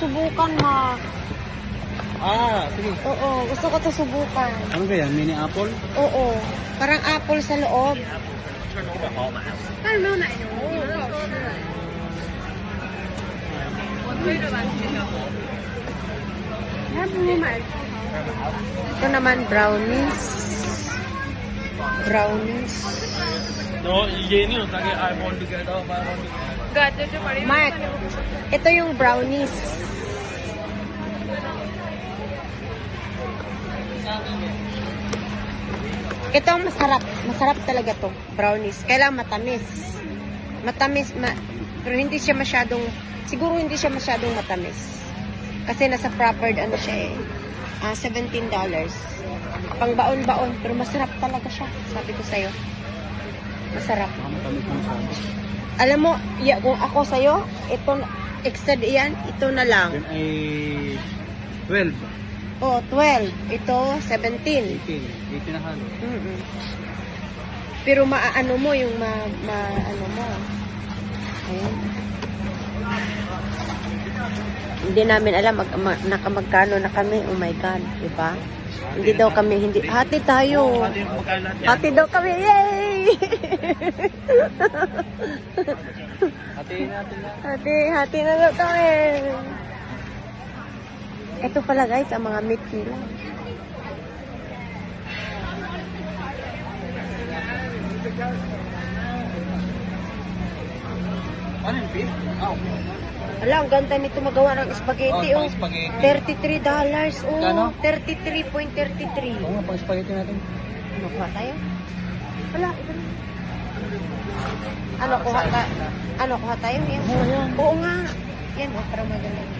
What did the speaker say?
subukan, ma. Sige. Oo, gusto ko to subukan. Ano kaya? Mini apple? Oo, parang apple sa loob. Ito naman, brownies. Brownies. No, ये नहीं होता कि I want to get up, I want to get up. Mark, ito yung brownies. Ito ang masarap. Masarap talaga to. Brownies. Kailangan matamis. Matamis, pero hindi siya masyadong, siguro hindi siya masyadong matamis. Kasi nasa proper, ano siya eh, $17. Pang baon-baon, pero masarap talaga siya. Sabi ko sa'yo. Masarap. Alam mo, kung ako sa'yo, ito, extra yan, ito na lang. Then ay 12. Oh, 12. Ito, 17. 18 na halo. Pero maaano mo yung ano mo. Ayan. Hindi namin alam nakamagkano na kami. Oh my God, di ba? Hindi daw kami, hati tayo. Hati daw kami, yay! Hatiin natin na. Hati na daw kami. Ito pala guys, ang mga meat nila. Ano yung beef? Wala, ang ganda nito magawa ng spaghetti. Pang spaghetti. $33. Oh, Kano? 33.33. Oo nga, pang spaghetti natin. Ano, kuha tayo? Wala, ito na. Ano, kuha tayo? Yan. Oo nga. Yan, para magaling.